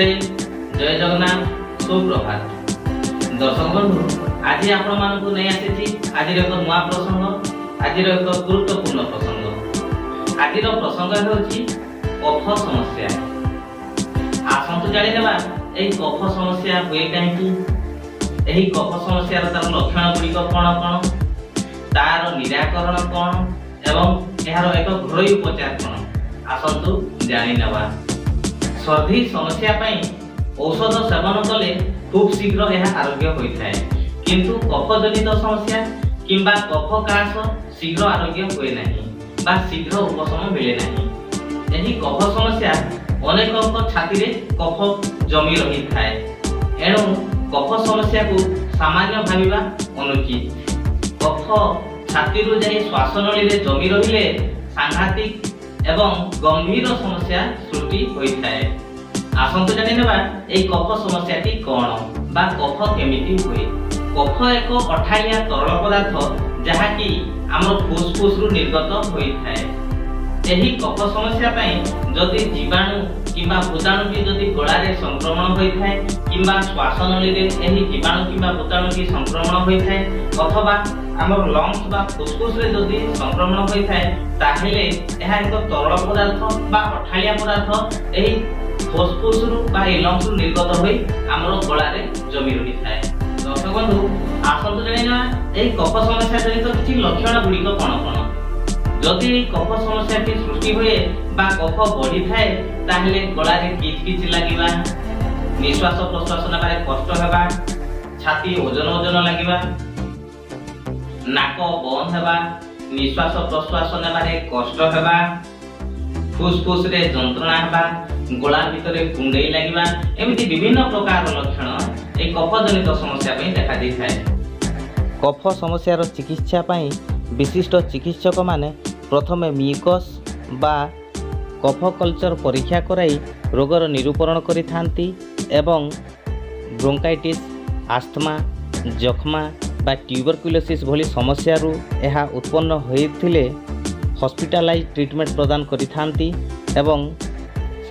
नमस्ते, जय जगन्नाथ, सुप्रभात। दर्शक बंधु, आज आपण मानकु नहीं आसी आज एक नुआ प्रसंग, आज एक गुरुत्वपूर्ण प्रसंग। आज प्रसंग होची कफ समस्या। आसंतु जानि नेबा एई कफ समस्या हुए काहेकि, एही कफ समस्यार तार लक्षण गुड़िक कौन कौन, तार निराकरण कौन एवं एहार एक घरोई उपचार कौन, आसंतु जानि नेबा। सर्दी समस्या पई औषध सेवन कले खूब शीघ्र यह आरोग्य होइथाय, किंतु कफ जनित समस्या किंबा कफ काश शीघ्र आरोग्य हुए नहीं बा शीघ्र उपशम मिले नहीं। एही कफ समस्या अनेक छाती रे कफ जमी रही थाए, एणु कफ समस्या को सामान्य भाविबा अनुचित। कफ छाती रु जाई श्वास नली रे जमी रहिले सांघातिक एवं गंभीर समस्या सृष्टि होइथाय। आसंतु जानि नेबा एई कफ समस्याटी कोन बा कफ केमिति होय। कफ एक अठालिया तरल पदार्थ जहा कि हमर फुसफुस रु निर्गत होइथाय। एही कफ समस्या पई जदि जीवाणु किंबा भूताणु की जदि गला रे संक्रमण होइथाय किंबा श्वास नली रे एही जीवाणु किंबा भूताणु की संक्रमण होइथाय अथवा हमर लंग्स बा फुसफुस रे जदि संक्रमण होइथाय ताहेले एहा एक तरल पदार्थ बा अठालिया पदार्थ एही फुसफुस रु बा लंग्स रु निर्गत होई हमर गला रे जमी रहिथाय। दर्शक बंधु, आसंतु जानिना एही कफ समस्या जनित किछि लक्षण गुड़िक कोन कोन। जदि कफ समस्या की सृष्टि हुए बा कफ बढ़ी थाए ताहेले गला रे किच किच लागिबा, निश्वास प्रश्वास नेबारे कष्ट हेबा, छाती ओजन ओजन लागिबा, नाक बंद हेबा, निश्वास प्रश्वास नेबारे कष्ट हेबा, फुसफुस रे जंत्रणा हेबा, गला भितरे कुंडई लागिबा, एमिति विभिन्न प्रकार लक्षण ए कफ जनित समस्या पई देखा दै थाए। कफ समस्यार चिकित्सा पई विशिष्ट चिकित्सक माने प्रथमे म्यूकस बा कफ कल्चर परीक्षा कराई रोगर निरूपण करि थांती एवं ब्रोंकाइटिस, आस्थमा, जख्मा बा ट्यूबरकुलोसिस भली समस्यारू यह उत्पन्न होइथिले हॉस्पिटलाइज ट्रीटमेंट प्रदान करि थांती एवं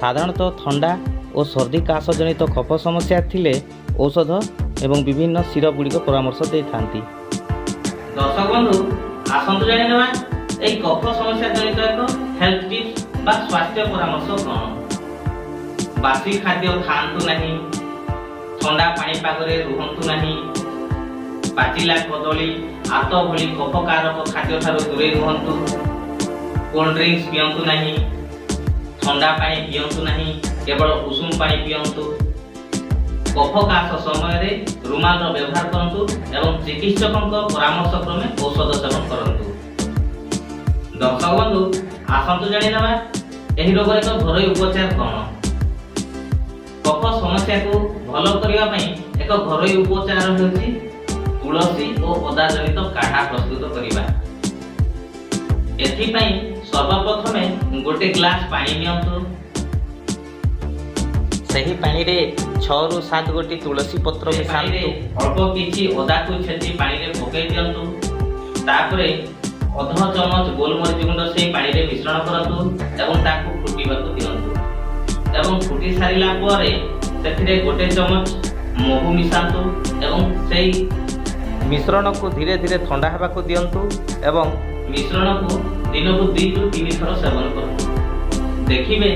साधारणतः ठंडा और सर्दी काश जनित कफ समस्या थिले औषध एवं विभिन्न सिरप गुड़िक परामर्श दे थांती। दर्शक बंधु, आसंतु जानि नेबा एई कफ समस्या जनित एक हेल्थ टिप्स बा स्वास्थ्य परामर्श कोन। बासी खाद्य खांतु नहीं, ठंडा पानी पागरे रुहंतु नहीं, पाचिला कदली आत भली कफकारक खाद्य ठारू दूरे रुहंतु, कोल्ड ड्रिंक्स पियंतु नहीं, ठंडा पानी पियंतु नहीं, केवल उषुम पानी पियंतु। कफ काश समय रे रुमाल रो व्यवहार करंतु एवं चिकित्सकक परामर्श क्रमे औषध सेवन करंतु। दर्शक बंधु, आसंतु जानि नेबा एही रोग एक घरोई उपचार कोन। कफ समस्या को भलो करिवा पई एक घरोई उपचार होछि तुलसी और अदा जनित काढ़ा प्रस्तुत करिबा। एथि पई सर्वप्रथमे गोटे ग्लास पानी नियंतु। सही पानी रे 6 रु 7 गोटी तुलसी पत्र मिसांतु। अल्प किछि अदा को छेची पानी रे पकै दियंतु। तापरे अधा चमच गोलमरीच गुंड से पानी रे मिश्रण करंतु एवं ताकू फुटीबाकू दियंतु एवं फुटी सारिला परे सेथिरे गोटे चमच महू मिसांतु एवं सेई मिश्रण को धीरे धीरे ठंडा हेबाकू दियंतु एवं मिश्रण को दिन को 2 रु 3 थर सेवन करंतु। देखिबे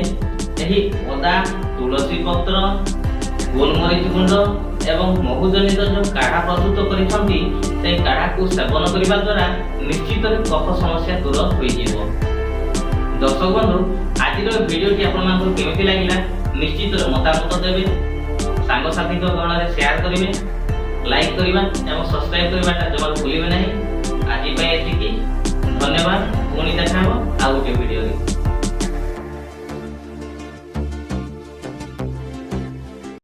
एही अदा, तुलसी पत्र, गोलमरीच गुंड एवं महू जनित जो काढ़ा प्रस्तुत करिसंती से काढ़ा को सेवन करिबा द्वारा निश्चित कफ समस्या दूर होई जिवो। दर्शक बंधु, आज वीडियो आपण मानकु केमिति लागिला निश्चित मतामत देबे, सांग साथी को गण रे शेयर करिवे, लाइक करिबा एवं सब्सक्राइब करिबाटा जमार भूलिबे नाही। आज पय एतिकी, धन्यवाद। पुणी देखा हो आ गोटे वीडियो रे।